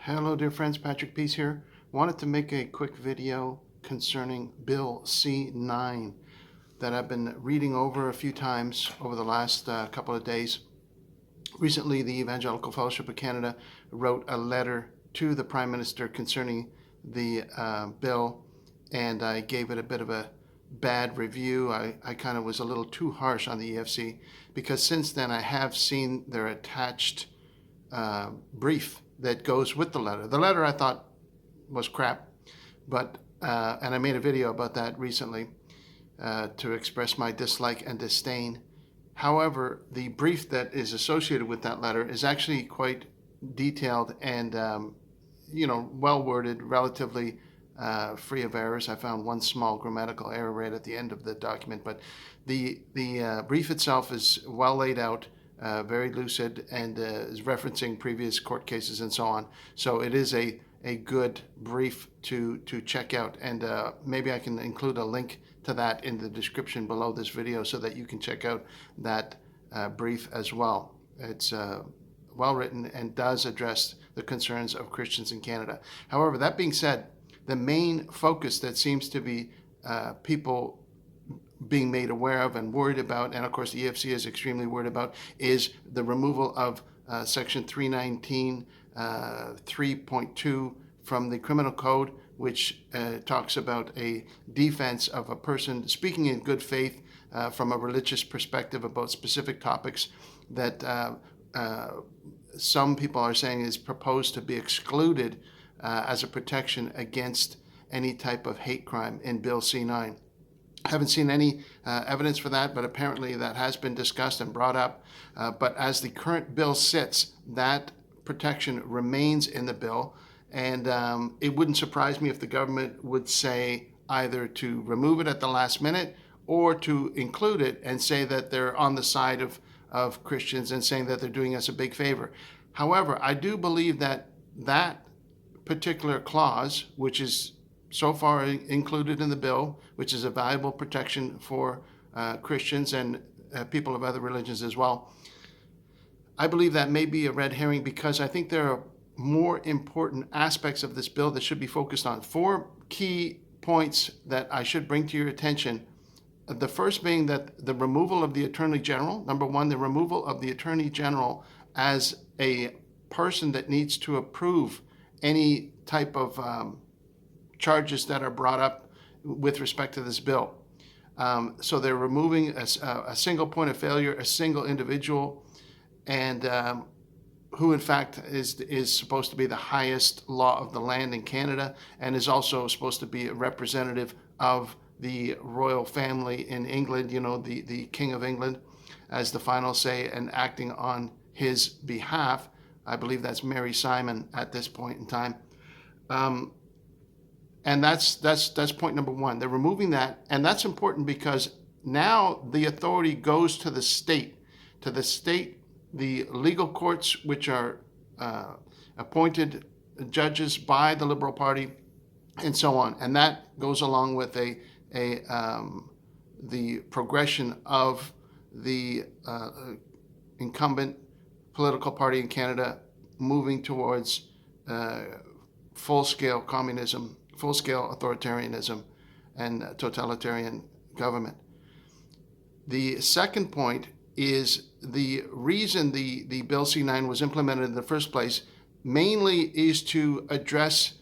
Hello dear friends, Patrick Peace here. Wanted to make a quick video concerning Bill C-9 that I've been reading over a few times over the last couple of days. Recently, the Evangelical Fellowship of Canada wrote a letter to the Prime Minister concerning the bill, and I gave it a bit of a bad review. I kind of was a little too harsh on the EFC because since then I have seen their attached brief that goes with the letter. The letter I thought was crap, but and I made a video about that recently to express my dislike and disdain. However, the brief that is associated with that letter is actually quite detailed and well worded, relatively free of errors. I found one small grammatical error right at the end of the document, but the brief itself is well laid out. Very lucid, and is referencing previous court cases and so on. So it is a good brief to check out, and maybe I can include a link to that in the description below this video so that you can check out that brief as well. It's well written and does address the concerns of Christians in Canada. However, that being said, the main focus that seems to be people being made aware of and worried about, and of course the EFC is extremely worried about, is the removal of section 319 3.2 from the criminal code, which talks about a defense of a person speaking in good faith from a religious perspective about specific topics that some people are saying is proposed to be excluded as a protection against any type of hate crime in Bill C-9. I haven't seen any evidence for that, but apparently that has been discussed and brought up. But as the current bill sits, that protection remains in the bill. And it wouldn't surprise me if the government would say either to remove it at the last minute or to include it and say that they're on the side of Christians and saying that they're doing us a big favor. However, I do believe that that particular clause, which is so far included in the bill, which is a valuable protection for Christians and people of other religions as well. I believe that may be a red herring because I think there are more important aspects of this bill that should be focused on. 4 key points that I should bring to your attention. The first being that the removal of the Attorney General, number 1, the removal of the Attorney General as a person that needs to approve any type of charges that are brought up with respect to this bill. So they're removing a single point of failure, a single individual, and who in fact is supposed to be the highest law of the land in Canada and is also supposed to be a representative of the royal family in England, the King of England, as the final say, and acting on his behalf. I believe that's Mary Simon at this point in time. And that's point number 1. They're removing that, and that's important because now the authority goes to the state. The legal courts, which are appointed judges by the Liberal Party, and so on. And that goes along with the progression of the incumbent political party in Canada moving towards full-scale communism, full-scale authoritarianism, and totalitarian government. The second point is the reason the Bill C-9 was implemented in the first place mainly is to address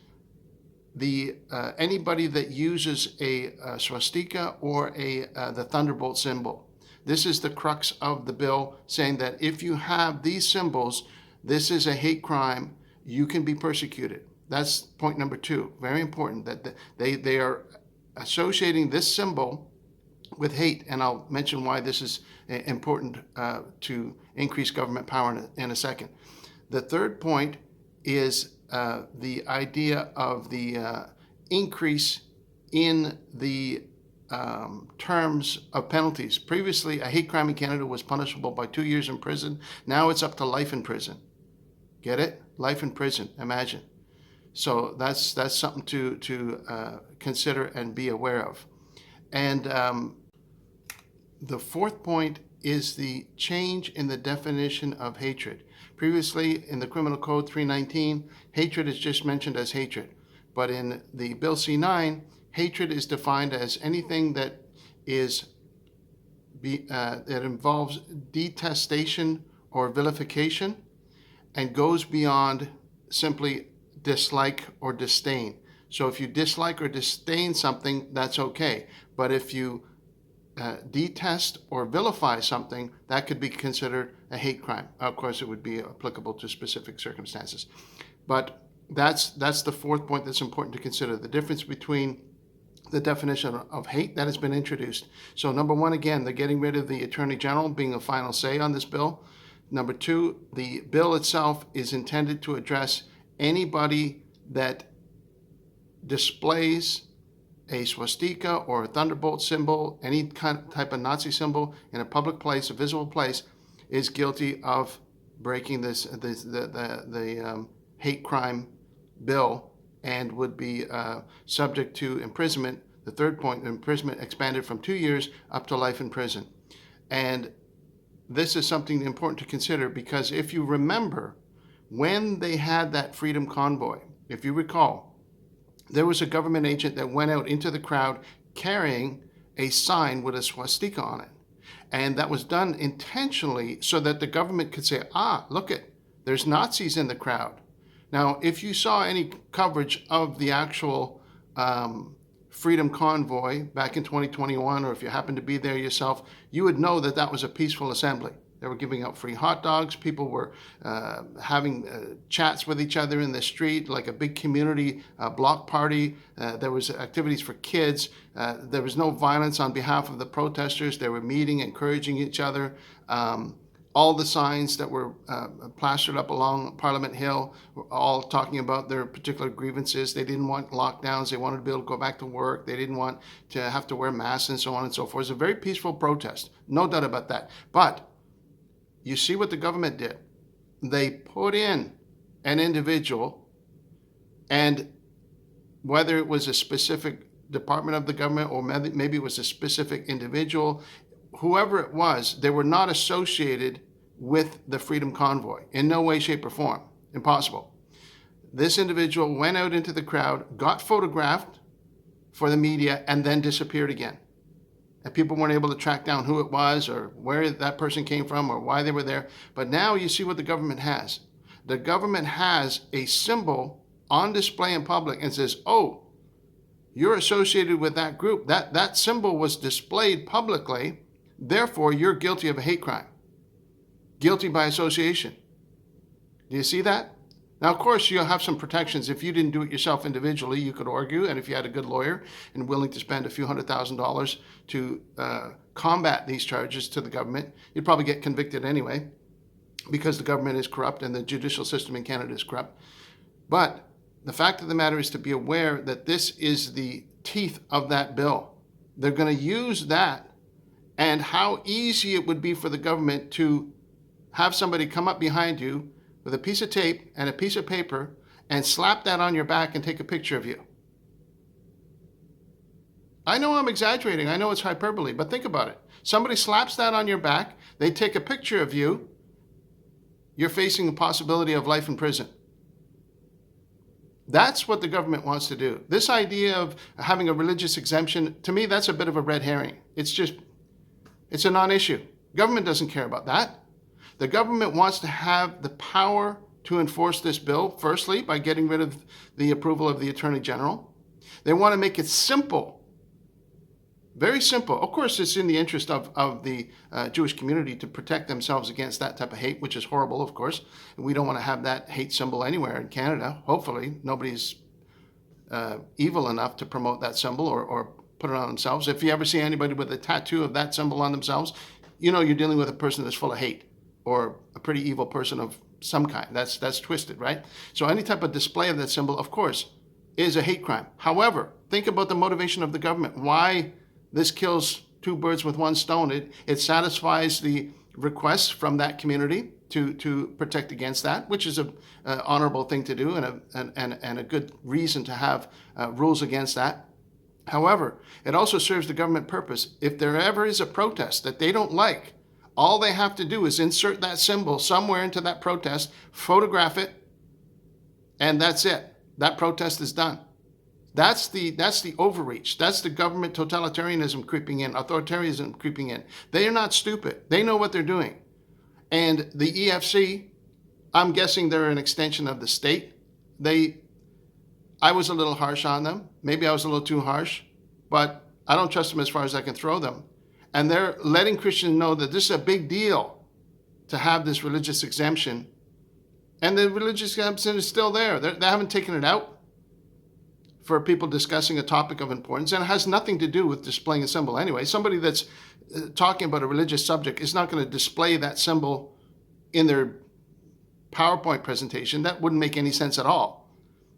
the anybody that uses a swastika or the thunderbolt symbol. This is the crux of the bill, saying that if you have these symbols, this is a hate crime, you can be persecuted. That's point number 2. Very important that they are associating this symbol with hate, and I'll mention why this is important to increase government power in a second. The third point is the idea of the increase in the terms of penalties. Previously, a hate crime in Canada was punishable by 2 years in prison. Now it's up to life in prison. Get it? Life in prison. Imagine. So that's something to consider and be aware of. And the fourth point is the change in the definition of hatred. Previously, in the Criminal Code 319, hatred is just mentioned as hatred. But in the Bill C-9, hatred is defined as anything that that involves detestation or vilification and goes beyond simply dislike or disdain. So if you dislike or disdain something, that's okay. But if you detest or vilify something, that could be considered a hate crime. Of course, it would be applicable to specific circumstances. But that's the fourth point that's important to consider, the difference between the definition of hate that has been introduced. So number one, again, they're getting rid of the Attorney General being a final say on this bill. Number two, the bill itself is intended to address anybody that displays a swastika or a thunderbolt symbol, any type of Nazi symbol in a public place, a visible place, is guilty of breaking the hate crime bill and would be subject to imprisonment. The third point, imprisonment expanded from 2 years up to life in prison. And this is something important to consider, because if you remember, when they had that freedom convoy, if you recall, there was a government agent that went out into the crowd carrying a sign with a swastika on it. And that was done intentionally so that the government could say, look there's Nazis in the crowd. Now, if you saw any coverage of the actual freedom convoy back in 2021, or if you happened to be there yourself, you would know that that was a peaceful assembly. They were giving out free hot dogs. People were having chats with each other in the street, like a big community block party. There was activities for kids. There was no violence on behalf of the protesters. They were meeting, encouraging each other. All the signs that were plastered up along Parliament Hill were all talking about their particular grievances. They didn't want lockdowns. They wanted to be able to go back to work. They didn't want to have to wear masks and so on and so forth. It was a very peaceful protest, no doubt about that. But you see what the government did. They put in an individual, and whether it was a specific department of the government or maybe it was a specific individual, whoever it was, they were not associated with the Freedom Convoy in no way, shape, or form. Impossible. This individual went out into the crowd, got photographed for the media, and then disappeared again. And people weren't able to track down who it was or where that person came from or why they were there. But now you see what the government has. The government has a symbol on display in public and says, you're associated with that group. That symbol was displayed publicly. Therefore, you're guilty of a hate crime. Guilty by association. Do you see that? Now, of course, you'll have some protections. If you didn't do it yourself individually, you could argue, and if you had a good lawyer and willing to spend a few $100,000 to combat these charges to the government, you'd probably get convicted anyway, because the government is corrupt and the judicial system in Canada is corrupt. But the fact of the matter is to be aware that this is the teeth of that bill. They're going to use that, and how easy it would be for the government to have somebody come up behind you with a piece of tape and a piece of paper and slap that on your back and take a picture of you. I know I'm exaggerating. I know it's hyperbole, but think about it. Somebody slaps that on your back, they take a picture of you, you're facing the possibility of life in prison. That's what the government wants to do. This idea of having a religious exemption, to me, that's a bit of a red herring. It's a non-issue. Government doesn't care about that. The government wants to have the power to enforce this bill, firstly, by getting rid of the approval of the Attorney General. They want to make it simple, very simple. Of course, it's in the interest of the Jewish community to protect themselves against that type of hate, which is horrible, of course. And we don't want to have that hate symbol anywhere in Canada. Hopefully, nobody's evil enough to promote that symbol or put it on themselves. If you ever see anybody with a tattoo of that symbol on themselves, you know you're dealing with a person that's full of hate, or a pretty evil person of some kind. That's twisted, right? So any type of display of that symbol, of course, is a hate crime. However, think about the motivation of the government. Why this kills two birds with one stone. It satisfies the requests from that community to protect against that, which is an honorable thing to do and a good reason to have rules against that. However, it also serves the government purpose. If there ever is a protest that they don't like, All they have to do is insert that symbol somewhere into that protest, photograph it, and that's it. That protest is done. That's the overreach. That's the government totalitarianism creeping in, authoritarianism creeping in. They are not stupid. They know what they're doing. And the EFC, I'm guessing they're an extension of the state. I was a little harsh on them. Maybe I was a little too harsh, but I don't trust them as far as I can throw them. And they're letting Christians know that this is a big deal to have this religious exemption. And the religious exemption is still there. They haven't taken it out for people discussing a topic of importance, and it has nothing to do with displaying a symbol anyway. Somebody that's talking about a religious subject is not going to display that symbol in their PowerPoint presentation. That wouldn't make any sense at all.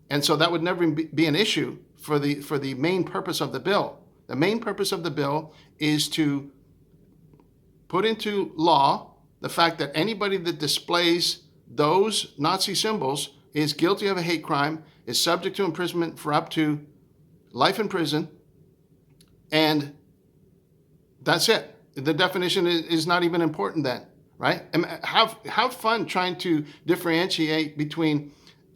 And so that would never be an issue for the main purpose of the bill. The main purpose of the bill is to put into law the fact that anybody that displays those Nazi symbols is guilty of a hate crime, is subject to imprisonment for up to life in prison, and that's it. The definition is not even important then, right? And have fun trying to differentiate between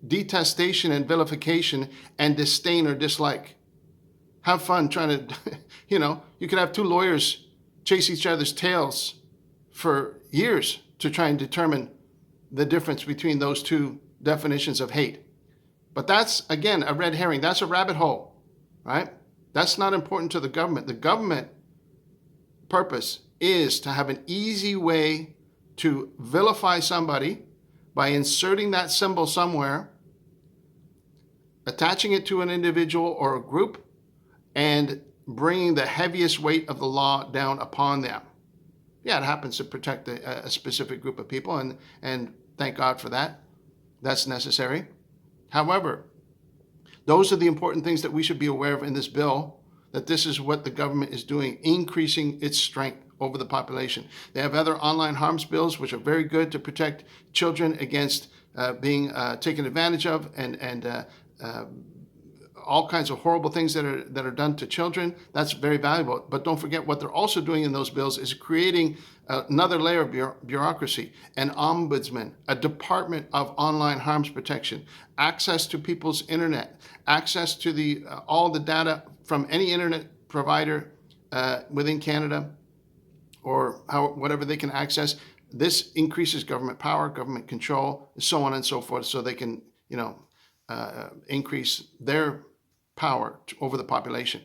detestation and vilification and disdain or dislike. Have fun trying to, you could have two lawyers chase each other's tails for years to try and determine the difference between those two definitions of hate. But that's, again, a red herring. That's a rabbit hole, right? That's not important to the government. The government purpose is to have an easy way to vilify somebody by inserting that symbol somewhere, attaching it to an individual or a group, and bringing the heaviest weight of the law down upon them. Yeah, it happens to protect a specific group of people, and thank God for that. That's necessary. However, those are the important things that we should be aware of in this bill, that this is what the government is doing, increasing its strength over the population. They have other online harms bills, which are very good to protect children against being taken advantage of and all kinds of horrible things that are done to children. That's very valuable. But don't forget, what they're also doing in those bills is creating another layer of bureaucracy, an ombudsman, a department of online harms protection, access to people's internet, access to all the data from any internet provider within Canada, or whatever they can access. This increases government power, government control, so on and so forth, so they can, increase their power over the population.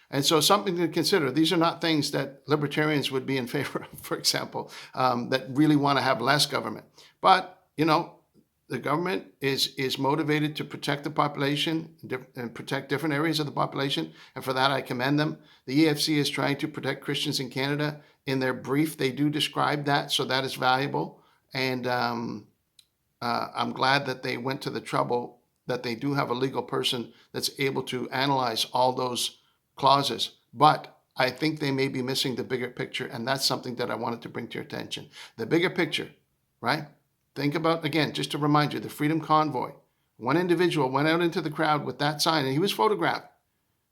And so something to consider. These are not things that libertarians would be in favor of, for example, that really want to have less government. But, the government is motivated to protect the population and protect different areas of the population. And for that, I commend them. The EFC is trying to protect Christians in Canada. In their brief, they do describe that, so that is valuable. And I'm glad that they went to the trouble that they do have a legal person that's able to analyze all those clauses. But I think they may be missing the bigger picture, and that's something that I wanted to bring to your attention. The bigger picture, right? Think about, again, just to remind you, the Freedom Convoy. One individual went out into the crowd with that sign, and he was photographed.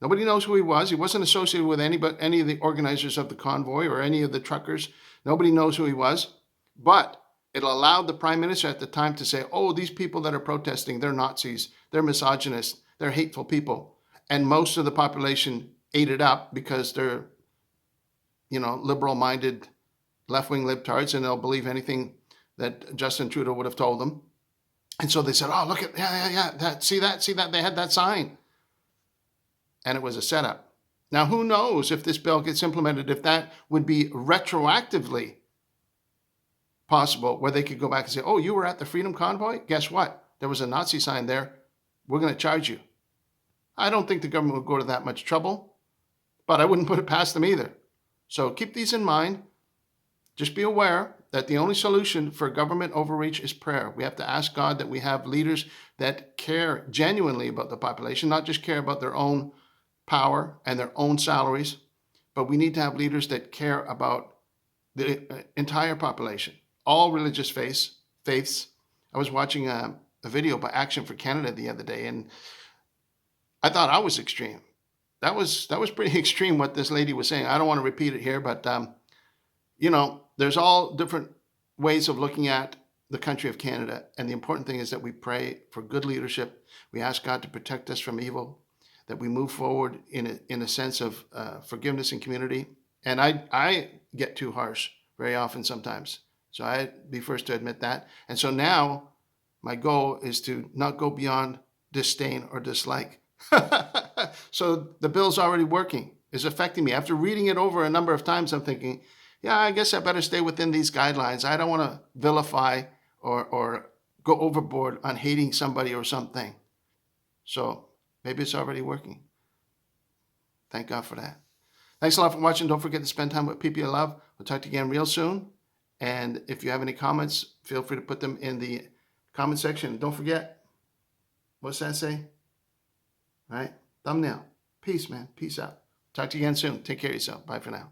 Nobody knows who he was. He wasn't associated with any of the organizers of the convoy or any of the truckers. Nobody knows who he was. But it allowed the prime minister at the time to say, oh, these people that are protesting, they're Nazis, they're misogynists, they're hateful people. And most of the population ate it up because they're, liberal-minded, left-wing libtards, and they'll believe anything that Justin Trudeau would have told them. And so they said, oh, look at, see that, they had that sign. And it was a setup. Now, who knows if this bill gets implemented, if that would be retroactively possible, where they could go back and say, oh, you were at the Freedom Convoy? Guess what? There was a Nazi sign there. We're going to charge you. I don't think the government would go to that much trouble, but I wouldn't put it past them either. So keep these in mind. Just be aware that the only solution for government overreach is prayer. We have to ask God that we have leaders that care genuinely about the population, not just care about their own power and their own salaries, but we need to have leaders that care about the entire population, all religious faiths. I was watching a video by Action for Canada the other day, and I thought I was extreme. That was pretty extreme what this lady was saying. I don't want to repeat it here, but there's all different ways of looking at the country of Canada. And the important thing is that we pray for good leadership. We ask God to protect us from evil, that we move forward in a sense of forgiveness and community. And I get too harsh very often sometimes. So I'd be first to admit that. And so now my goal is to not go beyond disdain or dislike. So the bill's already working, is affecting me. After reading it over a number of times, I'm thinking, yeah, I guess I better stay within these guidelines. I don't want to vilify or go overboard on hating somebody or something. So maybe it's already working. Thank God for that. Thanks a lot for watching. Don't forget to spend time with people you love. We'll talk to you again real soon. And if you have any comments, feel free to put them in the comment section. Don't forget, what's that say? All right? Thumbnail. Peace, man. Peace out. Talk to you again soon. Take care of yourself. Bye for now.